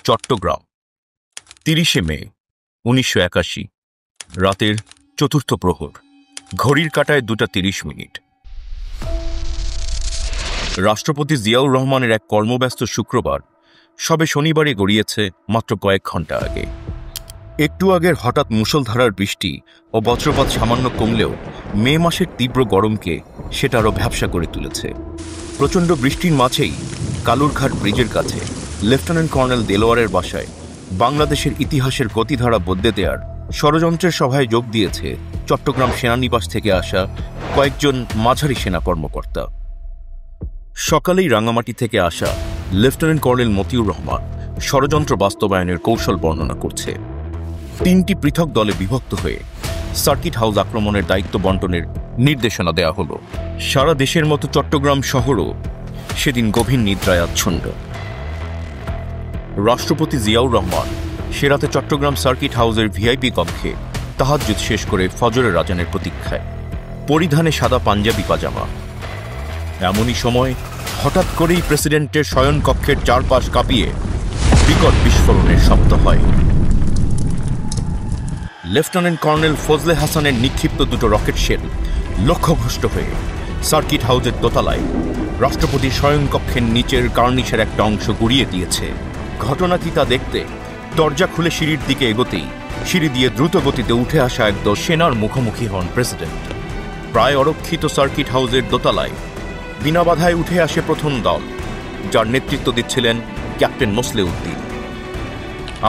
চট্টগ্রাম ৩০শে মে ১৯৮১ রাতের চতুর্থ প্রহর। ঘড়ির কাঁটায় ২:৩০। রাষ্ট্রপতি জিয়াউর রহমানের এক কর্মব্যস্ত শুক্রবার সবে শনিবারে গড়িয়েছে মাত্র কয়েক ঘণ্টা আগে। একটু আগের হঠাৎ মুষলধারার বৃষ্টি ও বজ্রপাত সামান্য কমলেও মে মাসের তীব্র গরমকে সেটা আরও ভ্যাপসা করে তুলেছে। প্রচণ্ড বৃষ্টির মাঝেই কালুরঘাট ব্রিজের কাছে লেফটেন্যান্ট কর্নেল দেলোয়ারের বাসায় বাংলাদেশের ইতিহাসের গতিধারা বদলে দেওয়ার ষড়যন্ত্রের সভায় যোগ দিয়েছে চট্টগ্রাম সেনানিবাস থেকে আসা কয়েকজন মাঝারি সেনা কর্মকর্তা। সকালেই রাঙামাটি থেকে আসা লেফটেন্যান্ট কর্নেল মতিউর রহমান ষড়যন্ত্র বাস্তবায়নের কৌশল বর্ণনা করছে। ৩টি পৃথক দলে বিভক্ত হয়ে সার্কিট হাউস আক্রমণের দায়িত্ব বণ্টনের নির্দেশনা দেওয়া হলো। সারা দেশের মতো চট্টগ্রাম শহরও সেদিন গভীর নিদ্রায় আচ্ছন্ন। রাষ্ট্রপতি জিয়াউর রহমান সে রাতে চট্টগ্রাম সার্কিট হাউসের ভিআইপি কক্ষে তাহাজ্জুদ শেষ করে ফজরের আজানের প্রতীক্ষায়, পরিধানে সাদা পাঞ্জাবি পাজামা। এমনই সময় হঠাৎ করেই প্রেসিডেন্টের শয়নকক্ষের চারপাশ কাঁপিয়ে বিকট বিস্ফোরণের শব্দ হয়। লেফটেন্যান্ট কর্নেল ফজলে হাসানের নিক্ষিপ্ত দুটো রকেট শেল লক্ষ্যভ্রষ্ট হয়ে সার্কিট হাউসের দোতলায় রাষ্ট্রপতির শয়নকক্ষের নিচের কার্নিশের একটা অংশ গুড়িয়ে দিয়েছে। ঘটনা কি তা দেখতে দরজা খুলে সিঁড়ির দিকে এগোতেই সিঁড়ি দিয়ে দ্রুত গতিতে উঠে আসা একদল সেনার মুখোমুখি হন প্রেসিডেন্ট। প্রায় অরক্ষিত সার্কিট হাউসের দোতলায় বিনা বাধায় উঠে আসে প্রথম দল, যার নেতৃত্ব দিচ্ছিলেন ক্যাপ্টেন মোসলেউদ্দিন।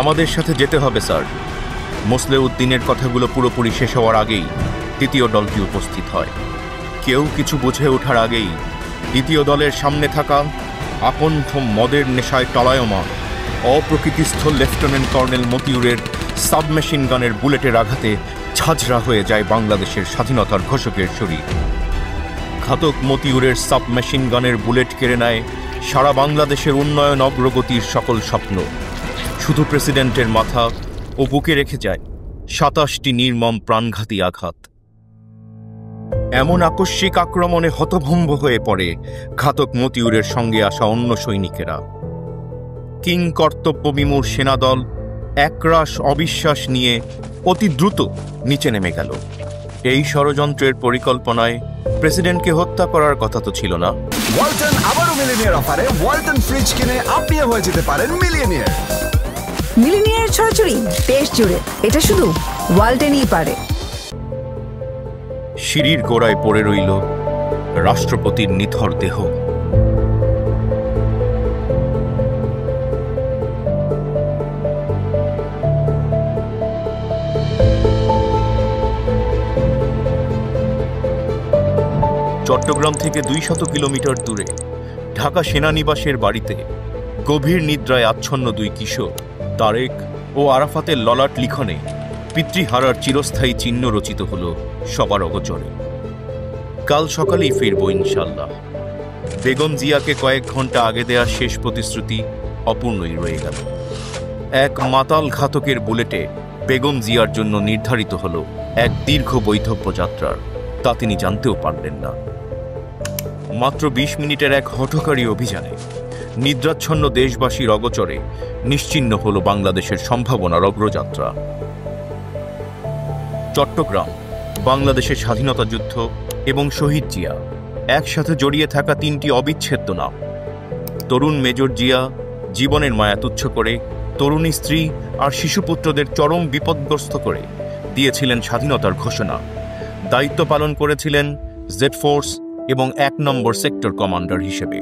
আমাদের সাথে যেতে হবে স্যার। মোসলেউদ্দিনের কথাগুলো পুরোপুরি শেষ হওয়ার আগেই দ্বিতীয় দলটি উপস্থিত হয়। কেউ কিছু বুঝে ওঠার আগেই দ্বিতীয় দলের সামনে থাকা আকণ্ঠ মদের নেশায় টলায়মান অপ্রকৃতিস্থ লেফটেন্যান্ট কর্নেল মতিউরের সাবমেশিন গানের বুলেটের আঘাতে ঝাঁঝরা হয়ে যায় বাংলাদেশের স্বাধীনতার ঘোষকের শরীর। ঘাতক মতিউরের সাবমেশিন গানের বুলেট কেড়ে নেয় সারা বাংলাদেশের উন্নয়ন অগ্রগতির সকল স্বপ্ন। শুধু প্রেসিডেন্টের মাথা ও বুকে রেখে যায় ২৭টি নির্মম প্রাণঘাতী আঘাত। এমন আকস্মিক আক্রমণে হতভম্ব হয়ে পড়ে ঘাতক মতিউরের সঙ্গে আসা অন্য সৈনিকেরা। কিং কর্তব্যবিমূঢ় সেনাদল একরাশ অবিশ্বাস নিয়ে অতি দ্রুত নিচে নেমে গেল। এই ষড়যন্ত্রের পরিকল্পনায় প্রেসিডেন্টকে হত্যা করার কথা তো ছিল না। ওয়ালটন আবারও মিলিয়নিয়ার অফারে ওয়ালটন ফ্রিজ কিনে আপনিও হয়ে যেতে পারেন মিলিয়নিয়ার। মিলিয়নিয়ার ছড়াছড়ি দেশ জুড়ে, এটা শুধু ওয়ালটনই পারে। সিঁড়ির গোড়ায় পড়ে রইল রাষ্ট্রপতির নিথর দেহ। চট্টগ্রাম থেকে ২০০ কিলোমিটার দূরে ঢাকা সেনানিবাসের বাড়িতে গভীর নিদ্রায় আচ্ছন্ন দুই কিশোর তারেক ও আরাফাতের ললাট লিখনে পিতৃহারার চিরস্থায়ী চিহ্ন রচিত হল সবার অগোচরে। কাল সকালেই ফিরব ইনশাল্লাহ। বেগম জিয়াকে কয়েক ঘন্টা আগে দেয়া শেষ প্রতিশ্রুতি অপূর্ণই রয়ে গেল। এক মাতাল ঘাতকের বুলেটে বেগম জিয়ার জন্য নির্ধারিত হল এক দীর্ঘ বৈধব্য যাত্রার, তা তিনি জানতেও পারলেন না। মাত্র ২০ মিনিটের এক হঠকারী অভিযানে নিদ্রাচ্ছন্ন দেশবাসীর অগোচরে নিশ্চিহ্ন হল বাংলাদেশের সম্ভাবনার অগ্রযাত্রা। চট্টগ্রাম বাংলাদেশের স্বাধীনতা যুদ্ধ এবং শহীদ জিয়া একসাথে জড়িয়ে থাকা ৩টি অবিচ্ছেদ্য নাম। তরুণ মেজর জিয়া জীবনের মায়া তুচ্ছ করে তরুণী স্ত্রী আর শিশুপুত্রদের চরম বিপদগ্রস্ত করে দিয়েছিলেন স্বাধীনতার ঘোষণা। দায়িত্ব পালন করেছিলেন জেড ফোর্স এবং ১ নম্বর সেক্টর কমান্ডার হিসেবে।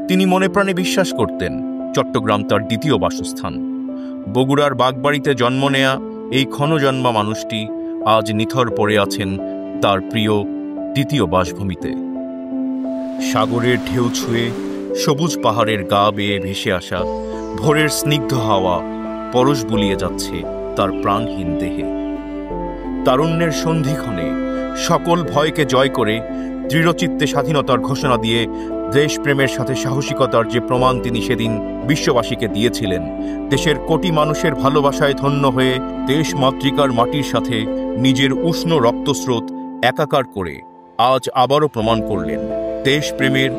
তিনি মনে প্রাণে বিশ্বাস করতেন চট্টগ্রাম তার দ্বিতীয় বাসস্থান। বগুড়ার বাগবাড়িতে জন্ম নেয়া এই ক্ষণজন্মা মানুষটি আজ নিথর পড়ে আছেন তার প্রিয় দ্বিতীয় বাসভূমিতে। সাগরের ঢেউ ছুঁয়ে সবুজ পাহাড়ের গা বেয়ে ভেসে আসা ভোরের স্নিগ্ধ হাওয়া পরশ বুলিয়ে যাচ্ছে তার প্রাণহীন দেহে। তারুণ্যের সন্ধিক্ষণে সকল ভয়কে জয় করে দৃঢ়চিত্তে স্বাধীনতার ঘোষণা দিয়ে দেশপ্রেমের সাথে সাহসিকতার যে প্রমাণ তিনি সেদিন বিশ্ববাসীকে দিয়েছিলেন, দেশের কোটি মানুষের ভালোবাসায় ধন্য হয়ে দেশ মাতৃকার মাটির সাথে নিজের উষ্ণ রক্তস্রোত একাকার করে আজ আবারও প্রমাণ করলেন দেশপ্রেমের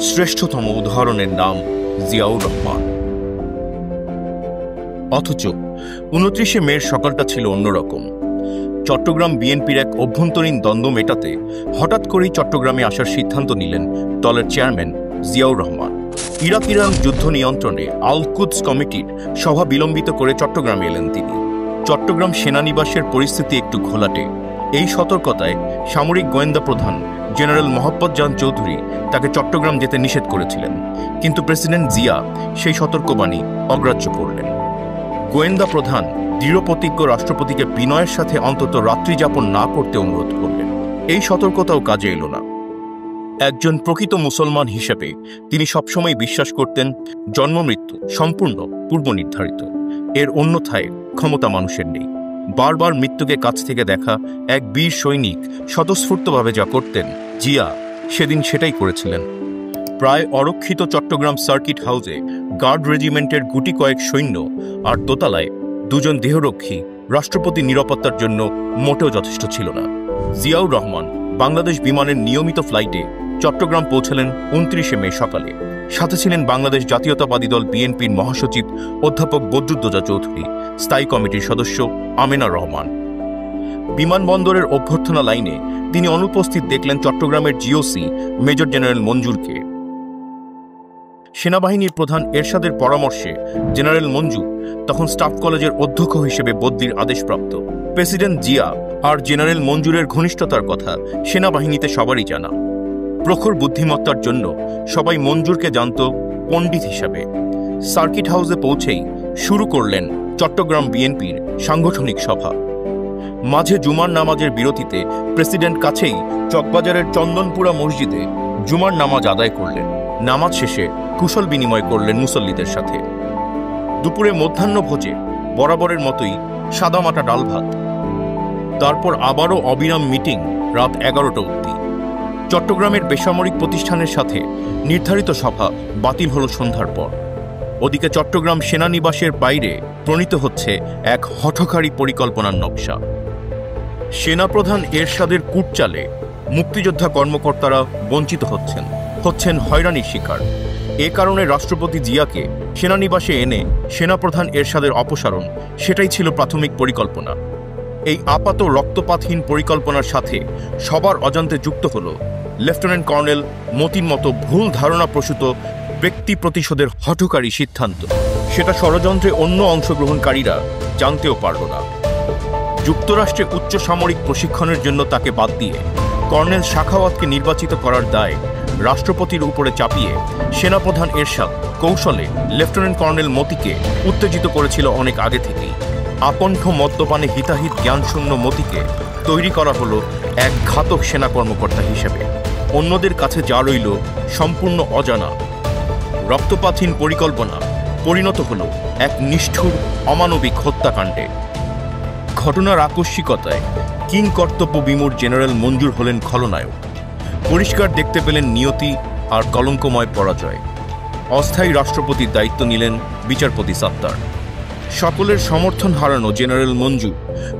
শ্রেষ্ঠতম উদাহরণের নাম জিয়াউর রহমান। অথচ 29শে মের সকালটা ছিল অন্যরকম। চট্টগ্রাম বিএনপির এক অভ্যন্তরীণ দ্বন্দ্ব মেটাতে হঠাৎ করেই চট্টগ্রামে আসার সিদ্ধান্ত নিলেন দলের চেয়ারম্যান জিয়াউর রহমান। ইরাক-ইরান যুদ্ধ নিয়ন্ত্রণে আল কুদস কমিটির সভা বিলম্বিত করে চট্টগ্রামে এলেন তিনি। চট্টগ্রাম সেনানিবাসের পরিস্থিতি একটু ঘোলাটে। এই সতর্কতায় সামরিক গোয়েন্দা প্রধান জেনারেল মোহাম্মদ জান চৌধুরী তাকে চট্টগ্রাম যেতে নিষেধ করেছিলেন, কিন্তু প্রেসিডেন্ট জিয়া সেই সতর্কবাণী অগ্রাহ্য করলেন। গোয়েন্দা প্রধান দৃঢ়প্রতিজ্ঞ রাষ্ট্রপতিকে বিনয়ের সাথে অন্তত রাত্রি যাপন না করতে অনুরোধ করলেন। এই সতর্কতাও কাজে এলো না। একজন প্রকৃত মুসলমান হিসেবে তিনি সবসময় বিশ্বাস করতেন জন্মমৃত্যু সম্পূর্ণ পূর্বনির্ধারিত, এর অন্যথায় ক্ষমতা মানুষের নেই। বারবার মৃত্যুকে কাছ থেকে দেখা এক বীর সৈনিক স্বতঃস্ফূর্তভাবে যা করতেন, জিয়া সেদিন সেটাই করেছিলেন। প্রায় অরক্ষিত চট্টগ্রাম সার্কিট হাউসে গার্ড রেজিমেন্টের গুটি কয়েক সৈন্য আর দোতলায় দুজন দেহরক্ষী রাষ্ট্রপতি নিরাপত্তার জন্য মোটেও যথেষ্ট ছিল না। জিয়াউর রহমান বাংলাদেশ বিমানের নিয়মিত ফ্লাইটে চট্টগ্রাম পৌঁছালেন 29শে মে সকালে। সাথে ছিলেন বাংলাদেশ জাতীয়তাবাদী দল বিএনপির মহাসচিব অধ্যাপক বদরুদ্দোজা চৌধুরী, স্থায়ী কমিটির সদস্য আমেনা রহমান। বিমানবন্দরের অভ্যর্থনা লাইনে তিনি অনুপস্থিত দেখলেন চট্টগ্রামের জিওসি মেজর জেনারেল মঞ্জুরকে। সেনাবাহিনীর প্রধান এরশাদের পরামর্শে জেনারেল মঞ্জু তখন স্টাফ কলেজের অধ্যক্ষ হিসেবে বদলির আদেশপ্রাপ্ত। প্রেসিডেন্ট জিয়া আর জেনারেল মঞ্জুরের ঘনিষ্ঠতার কথা সেনাবাহিনীতে সবারই জানা। প্রখর বুদ্ধিমত্তার জন্য সবাই মঞ্জুরকে জানত পণ্ডিত হিসাবে। সার্কিট হাউসে পৌঁছেই শুরু করলেন চট্টগ্রাম বিএনপির সাংগঠনিক সভা। মাঝে জুমার নামাজের বিরতিতে প্রেসিডেন্ট কাছেই চকবাজারের চন্দনপুরা মসজিদে জুমার নামাজ আদায় করলেন। নামাজ শেষে কুশল বিনিময় করলেন মুসল্লিদের সাথে। দুপুরে মধ্যাহ্ন ভোজে বরাবরের মতোই সাদামাটা ডাল ভাত। তারপর আবারও অবিরাম মিটিং রাত 11টা অবধি। চট্টগ্রামের বেসামরিক প্রতিষ্ঠানের সাথে নির্ধারিত সভা বাতিল হল সন্ধ্যার পর। ওদিকে চট্টগ্রাম সেনানিবাসের বাইরে প্রণীত হচ্ছে এক হঠকারী পরিকল্পনার নকশা। সেনাপ্রধান এরশাদের কূটচালে মুক্তিযোদ্ধা কর্মকর্তারা বঞ্চিত হচ্ছেন হয়রানির শিকার। এ কারণে রাষ্ট্রপতি জিয়াকে সেনানিবাসে এনে সেনাপ্রধান এরশাদের অপসারণ, সেটাই ছিল প্রাথমিক পরিকল্পনা। এই আপাত রক্তপাতহীন পরিকল্পনার সাথে সবার অজান্তে যুক্ত হল লেফটেন্যান্ট কর্নেল মতির মতো ভুল ধারণা প্রসূত ব্যক্তি প্রতিশোধের হঠকারী সিদ্ধান্ত। সেটা ষড়যন্ত্রে অন্য অংশগ্রহণকারীরা জানতেও পারল না। যুক্তরাষ্ট্রে উচ্চ সামরিক প্রশিক্ষণের জন্য তাকে বাদ দিয়ে কর্নেল শাখাওয়াতকে নির্বাচিত করার দায় রাষ্ট্রপতির উপরে চাপিয়ে সেনাপ্রধান এরশাদ কৌশলে লেফটেন্যান্ট কর্নেল মতিকে উত্তেজিত করেছিল অনেক আগে থেকেই। আকণ্ঠ মদ্যপানে হিতাহিত জ্ঞানশূন্য মতিকে তৈরি করা হলো এক ঘাতক সেনা কর্মকর্তা হিসেবে। অন্যদের কাছে যা রইল সম্পূর্ণ অজানা। রক্তপাতহীন পরিকল্পনা পরিণত হল এক নিষ্ঠুর অমানবিক হত্যাকাণ্ডে। ঘটনার আকস্মিকতায় কিংকর্তব্য বিমূঢ় জেনারেল মঞ্জুর হলেন খলনায়ক। পরিষ্কার দেখতে পেলেন নিয়তি আর কলঙ্কময় পরাজয়। অস্থায়ী রাষ্ট্রপতির দায়িত্ব নিলেন বিচারপতি সাত্তার। সকলের সমর্থন হারানো জেনারেল মঞ্জু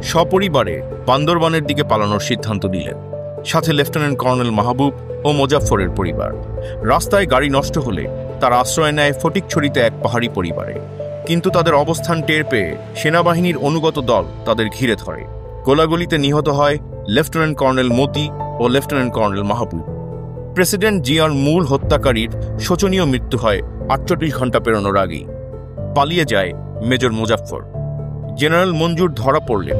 সপরিবারে বান্দরবানের দিকে পালানোর সিদ্ধান্ত নিলেন, সাথে লেফটেন্যান্ট কর্নেল মাহবুব ও মোজাফফরের পরিবার। রাস্তায় গাড়ি নষ্ট হলে তার আশ্রয় নেয় ফটিকছড়িতে এক পাহাড়ি পরিবারে। কিন্তু তাদের অবস্থান টের পেয়ে সেনাবাহিনীর অনুগত দল তাদের ঘিরে ধরে। গোলাগুলিতে নিহত হয় লেফটেন্যান্ট কর্নেল মতি ও লেফটেন্যান্ট কর্নেল মাহবুব। প্রেসিডেন্ট জিয়ার মূল হত্যাকারীর শোচনীয় মৃত্যু হয় 48 ঘন্টা পেরোনোর আগেই। পালিয়ে যায় মেজর মোজাফফর। জেনারেল মঞ্জুর ধরা পড়লেন।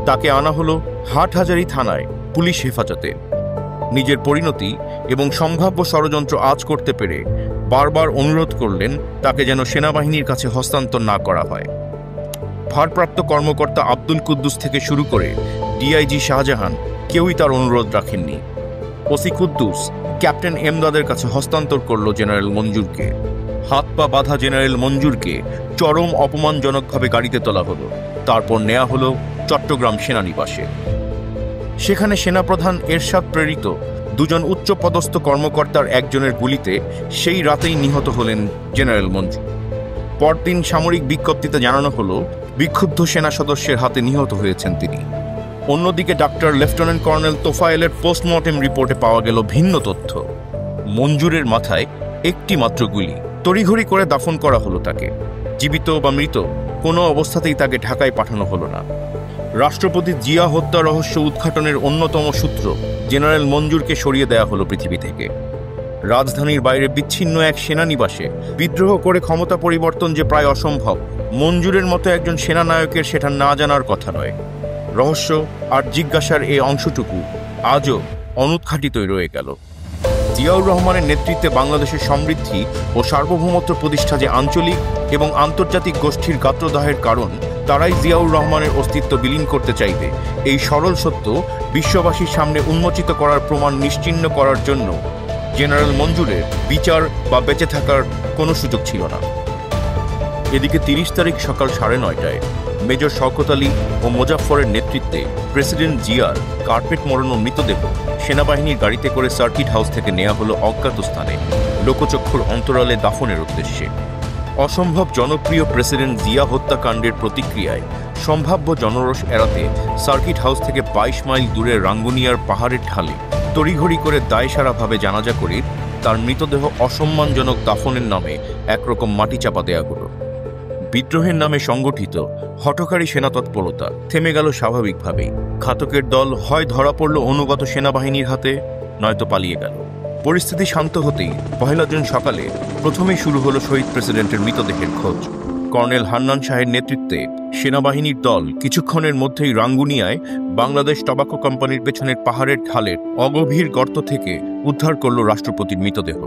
তাকে আনা হলো হাটহাজারী থানায় পুলিশ হেফাজতে। নিজের পরিণতি এবং সম্ভাব্য ষড়যন্ত্র আঁচ করতে পেরে বারবার অনুরোধ করলেন তাকে যেন সেনাবাহিনীর কাছে হস্তান্তর না করা হয়। ভারপ্রাপ্ত কর্মকর্তা আব্দুল কুদ্দুস থেকে শুরু করে ডিআইজি শাহজাহান কেউই তার অনুরোধ রাখেননি। ওসি কুদ্দুস ক্যাপ্টেন এমদাদের কাছে হস্তান্তর করল জেনারেল মঞ্জুরকে। হাত পা বাঁধা জেনারেল মঞ্জুরকে চরম অপমানজনকভাবে গাড়িতে তোলা হলো। তারপর নেওয়া হলো চট্টগ্রাম সেনানিবাসে। সেখানে সেনাপ্রধান এরশাদ প্রেরিত দুজন উচ্চপদস্থ কর্মকর্তার একজনের গুলিতে সেই রাতেই নিহত হলেন জেনারেল মঞ্জু। পরদিন সামরিক বিজ্ঞপ্তিতে জানানো হলো বিক্ষুব্ধ সেনা সদস্যের হাতে নিহত হয়েছেন তিনি। অন্যদিকে ডাক্তার লেফটেন্যান্ট কর্নেল তোফায়েলের পোস্টমর্টেম রিপোর্টে পাওয়া গেল ভিন্ন তথ্য। মঞ্জুরের মাথায় একটি মাত্র গুলি। তড়িঘড়ি করে দাফন করা হলো তাকে। জীবিত বা মৃত কোনো অবস্থাতেই তাকে ঢাকায় পাঠানো হলো না। রাষ্ট্রপতি জিয়া হত্যা রহস্য উদ্ঘাটনের অন্যতম সূত্র জেনারেল মঞ্জুরকে সরিয়ে দেয়া হলো পৃথিবী থেকে। রাজধানীর বাইরে বিচ্ছিন্ন এক সেনানিবাসে বিদ্রোহ করে ক্ষমতা পরিবর্তন যে প্রায় অসম্ভব, মঞ্জুরের মতো একজন সেনানায়কের সেটা না জানার কথা নয়। রহস্য আর জিজ্ঞাসার এই অংশটুকু আজও অনুৎঘাটিতই রয়ে গেল। জিয়াউর রহমানের নেতৃত্বে বাংলাদেশের সমৃদ্ধি ও সার্বভৌমত্ব প্রতিষ্ঠা যে আঞ্চলিক এবং আন্তর্জাতিক গোষ্ঠীর গাত্রদাহের কারণ, তারাই জিয়াউর রহমানের অস্তিত্ব বিলীন করতে চাইবে, এই সরল সত্য বিশ্ববাসীর সামনে উন্মোচিত করার প্রমাণ নিশ্চিহ্ন করার জন্য জেনারেল মঞ্জুরের বিচার বা বেঁচে থাকার কোনো সুযোগ ছিল না। এদিকে 30 তারিখ সকাল 9:30টায় মেজর শওকত আলী ও মোজাফফরের নেতৃত্বে প্রেসিডেন্ট জিয়ার কার্পেট মোড়ানো মৃতদেহ সেনাবাহিনীর গাড়িতে করে সার্কিট হাউস থেকে নেওয়া হলো অজ্ঞাত স্থানে লোকচক্ষুর অন্তরালে দাফনের উদ্দেশ্যে। অসম্ভব জনপ্রিয় প্রেসিডেন্ট জিয়া হত্যাকাণ্ডের প্রতিক্রিয়ায় সম্ভাব্য জনরোষ এড়াতে সার্কিট হাউস থেকে 22 মাইল দূরে রাঙ্গুনিয়ার পাহাড়ের ঢালে তড়িঘড়ি করে দায়সারাভাবে জানাজা করে তার মৃতদেহ অসম্মানজনক দাফনের নামে একরকম মাটি চাপা দেয়া হলো। বিদ্রোহের নামে সংগঠিত হঠকারী সেনা তৎপরতা থেমে গেল স্বাভাবিকভাবেই। ঘাতকের দল হয় ধরা পড়ল অনুগত সেনাবাহিনীর হাতে, নয়তো পালিয়ে গেল। পরিস্থিতি শান্ত হতেই 1 জুন সকালে প্রথমেই শুরু হলো শহীদ প্রেসিডেন্টের মৃতদেহের খোঁজ। কর্নেল হান্নান শাহের নেতৃত্বে সেনাবাহিনীর দল কিছুক্ষণের মধ্যেই রাঙ্গুনিয়ায় বাংলাদেশ টোবাকো কোম্পানির পেছনের পাহাড়ের ঢালের অগভীর গর্ত থেকে উদ্ধার করল রাষ্ট্রপতির মৃতদেহ।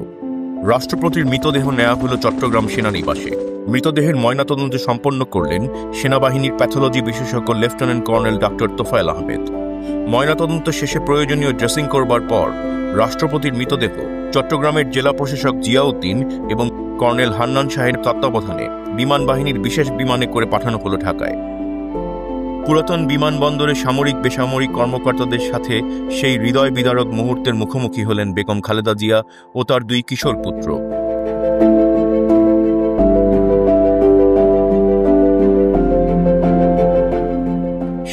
রাষ্ট্রপতির মৃতদেহ নেওয়া হলো চট্টগ্রাম সেনানিবাসে। মৃতদেহের ময়নাতদন্ত সম্পন্ন করলেন সেনাবাহিনীর প্যাথোলজি বিশেষজ্ঞ lieutenant colonel doctor Tofail Ahmed. ময়নাতদন্ত শেষে প্রয়োজনীয় ড্রেসিং করবার পর রাষ্ট্রপতির মৃতদেহ চট্টগ্রামের জেলা প্রশাসক জিয়াউদ্দিন এবং কর্নেল হান্নান শাহের তত্ত্বাবধানে বিমান বাহিনীর বিশেষ বিমানে করে পাঠানো হলো ঢাকায়। পুরাতন বিমানবন্দরে সামরিক বেসামরিক কর্মকর্তাদের সাথে সেই হৃদয় বিদারক মুহূর্তের মুখোমুখি হলেন বেগম খালেদা জিয়া ও তার 2 কিশোর পুত্র।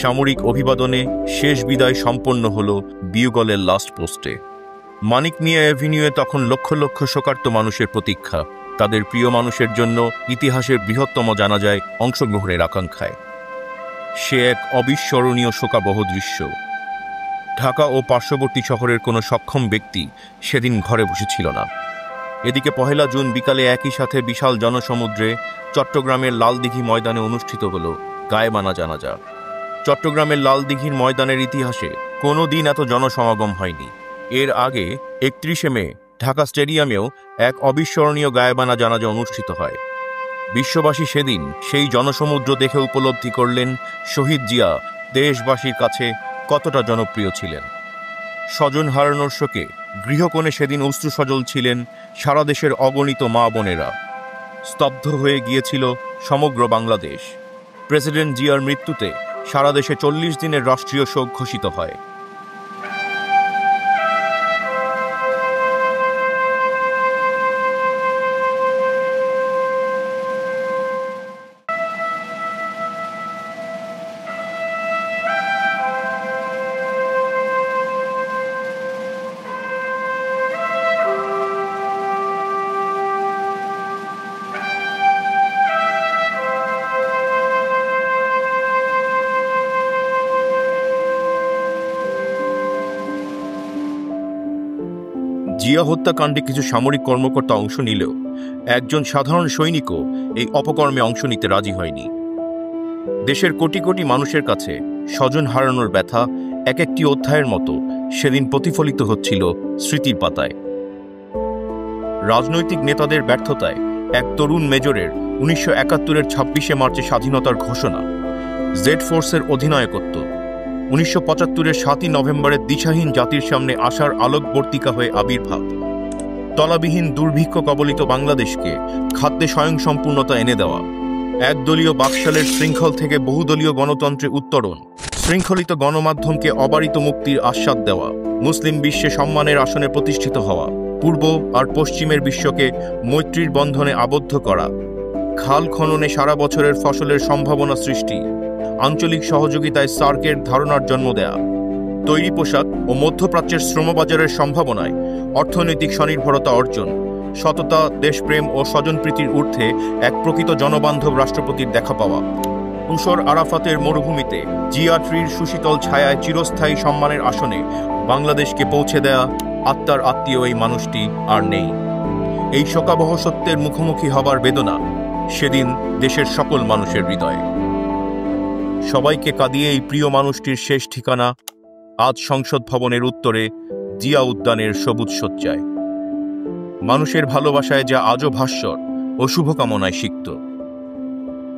সামরিক অভিবাদনে শেষ বিদায় সম্পন্ন হল বিউগলের লাস্ট পোস্টে। মানিক মিয়া অ্যাভিনিউয়ে তখন লক্ষ লক্ষ শোকার্ত মানুষের প্রতীক্ষা, তাদের প্রিয় মানুষের জন্য ইতিহাসের বৃহত্তম জানাজায় অংশগ্রহণের আকাঙ্ক্ষায়। সে এক অবিস্মরণীয় শোকাবহ দৃশ্য। ঢাকা ও পার্শ্ববর্তী শহরের কোনো সক্ষম ব্যক্তি সেদিন ঘরে বসেছিল না। এদিকে 1 জুন বিকালে একই সাথে বিশাল জনসমুদ্রে চট্টগ্রামের লালদিঘি ময়দানে অনুষ্ঠিত হল গায়েবানা জানাজা। চট্টগ্রামের লালদিঘির ময়দানের ইতিহাসে কোনো দিন এত জনসমাগম হয়নি। এর আগে 31 মে ঢাকা স্টেডিয়ামেও এক অবিস্মরণীয় গায়েবানা জানাজা অনুষ্ঠিত হয়। বিশ্ববাসী সেদিন সেই জনসমুদ্র দেখে উপলব্ধি করলেন শহীদ জিয়া দেশবাসীর কাছে কতটা জনপ্রিয় ছিলেন। স্বজন হারানোর শোকে গৃহকোণে সেদিন অশ্রুসজল ছিলেন সারা দেশের অগণিত মা বোনেরা। স্তব্ধ হয়ে গিয়েছিল সমগ্র বাংলাদেশ। প্রেসিডেন্ট জিয়ার মৃত্যুতে সারা দেশে 40 দিনের রাষ্ট্রীয় শোক ঘোষিত হয়। জিয়া হত্যাকাণ্ডে কিছু সামরিক কর্মকর্তা অংশ নিলেও একজন সাধারণ সৈনিকও এই অপকর্মে অংশ নিতে রাজি হয়নি। দেশের কোটি কোটি মানুষের কাছে স্বজন হারানোর ব্যথা এক একটি অধ্যায়ের মতো সেদিন প্রতিফলিত হচ্ছিল স্মৃতির পাতায়। রাজনৈতিক নেতাদের ব্যর্থতায় এক তরুণ মেজরের 1971-এর 26শে মার্চে স্বাধীনতার ঘোষণা, জেড ফোর্সের অধিনায়কত্ব, 1975-এর 7ই নভেম্বরের দিশাহীন জাতির সামনে আশার আলোকবর্তিকা হয়ে আবির্ভাব, তলাবিহীন দুর্ভিক্ষ কবলিত বাংলাদেশকে খাদ্যে স্বয়ংসম্পূর্ণতা এনে দেওয়া, একদলীয় বাকশালের শৃঙ্খল থেকে বহুদলীয় গণতন্ত্রে উত্তরণ, শৃঙ্খলিত গণমাধ্যমকে অবারিত মুক্তির আস্বাদ দেওয়া, মুসলিম বিশ্বে সম্মানের আসনে প্রতিষ্ঠিত হওয়া, পূর্ব আর পশ্চিমের বিশ্বকে মৈত্রীর বন্ধনে আবদ্ধ করা, খাল খননে সারা বছরের ফসলের সম্ভাবনা সৃষ্টি, আঞ্চলিক সহযোগিতায় সার্কের ধারণার জন্ম দেয়া, তৈরি পোশাক ও মধ্যপ্রাচ্যের শ্রমবাজারের সম্ভাবনায় অর্থনৈতিক স্বনির্ভরতা অর্জন, সততা, দেশপ্রেম ও স্বজনপ্রীতির ঊর্ধ্বে এক প্রকৃত জনবান্ধব রাষ্ট্রপতির দেখা পাওয়া। উসর আরাফাতের মরুভূমিতে জিয়া ট্রির সুশীতল ছায়ায় চিরস্থায়ী সম্মানের আসনে বাংলাদেশকে পৌঁছে দেয়া আত্মার আত্মীয় এই মানুষটি আর নেই। এই শোকাবহ সত্যের মুখোমুখি হবার বেদনা সেদিন দেশের সকল মানুষের হৃদয়ে। সবাইকে কাঁদিয়ে এই প্রিয় মানুষটির শেষ ঠিকানা আজ সংসদ ভবনের উত্তরে জিয়া উদ্যানের সবুজ শয্যায়। মানুষের ভালোবাসায় যা আজও ভাস্বর ও শুভকামনায় সিক্ত।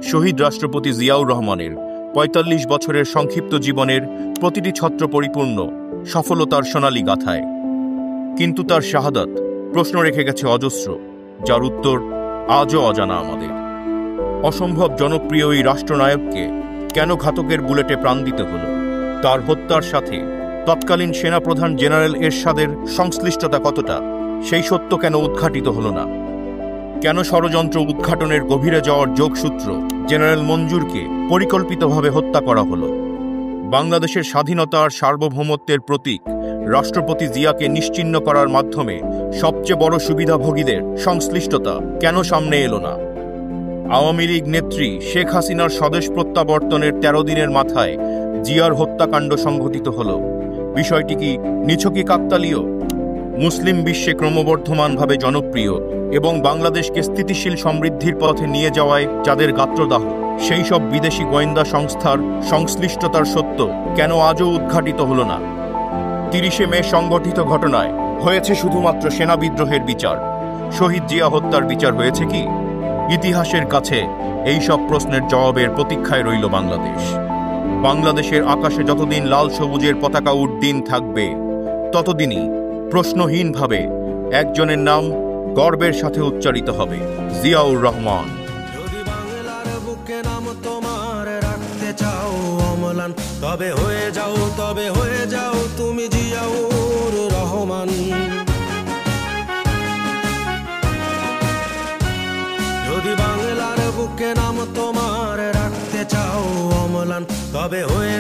শহীদ রাষ্ট্রপতি জিয়াউর রহমানের ৪৫ বছরের সংক্ষিপ্ত জীবনের প্রতিটি ছত্র পরিপূর্ণ সফলতার সোনালী গাথায়। কিন্তু তার শাহাদাত প্রশ্ন রেখে গেছে অজস্র, যার উত্তর আজও অজানা আমাদের। অসম্ভব জনপ্রিয় এই রাষ্ট্রনায়ককে কেন ঘাতকের বুলেটে প্রাণ দিতে হলো? তার হত্যার সাথে তৎকালীন সেনাপ্রধান জেনারেল এরশাদের সংশ্লিষ্টতা কতটা, সেই সত্য কেন উদ্ঘাটিত হলো না? কেন ষড়যন্ত্র উদ্ঘাটনের গভীরে যাওয়ার যোগসূত্র জেনারেল মঞ্জুরকে পরিকল্পিতভাবে হত্যা করা হলো? বাংলাদেশের স্বাধীনতা আর সার্বভৌমত্বের প্রতীক রাষ্ট্রপতি জিয়াকে নিশ্চিহ্ন করার মাধ্যমে সবচেয়ে বড় সুবিধাভোগীদের সংশ্লিষ্টতা কেন সামনে এলো না? আওয়ামী লীগ নেত্রী শেখ হাসিনার স্বদেশ প্রত্যাবর্তনের ১৩ দিনের মাথায় জিয়ার হত্যাকাণ্ড সংঘটিত হল। বিষয়টি কি নিছকই কাকতালীয়? মুসলিম বিশ্বে ক্রমবর্ধমানভাবে জনপ্রিয় এবং বাংলাদেশকে স্থিতিশীল সমৃদ্ধির পথে নিয়ে যাওয়ায় যাদের গাত্রদাহ, সেই সব বিদেশি গোয়েন্দা সংস্থার সংশ্লিষ্টতার সত্য কেন আজও উদ্ঘাটিত হল না? ৩০শে মে সংঘটিত ঘটনায় হয়েছে শুধুমাত্র সেনা বিদ্রোহের বিচার, শহীদ জিয়া হত্যার বিচার হয়েছে কি? ইতিহাসের কাছে এই সব প্রশ্নের জবাবের প্রতীক্ষায় রইল বাংলাদেশ। বাংলাদেশের আকাশে যতদিন লাল সবুজের পতাকা উড্ডীন থাকবে, ততদিনই প্রশ্নহীনভাবে একজনের নাম গর্বের সাথে উচ্চারিত হবে, জিয়াউর রহমান। যদি বাংলার বুকে নাম তোমার রাখতে চাও অম্লান, তবে হয়ে যাও তুমি জিয়াউর রহমান। যদি বাংলার বুকে নাম তোমার রাখতে চাও অম্লান, তবে হয়ে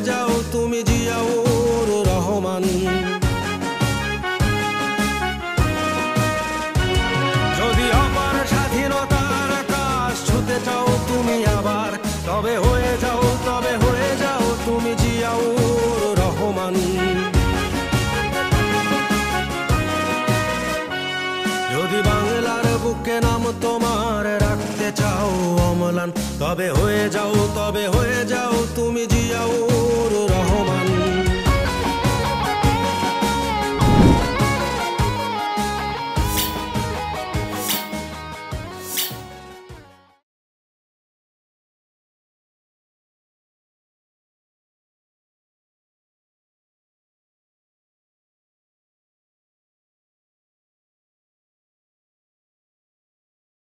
যাও তুমি জিয়াউর রহমান। যদি আমার স্বাধীনতার আকাশ ছুতে চাও তুমি আবার, তবে হয়ে যাও তুমি জিয়াউর রহমান। যদি বাংলার বুকে নাম তোমার রাখতে চাও অম্লান, তবে হয়ে যাও তুমি জিয়াউর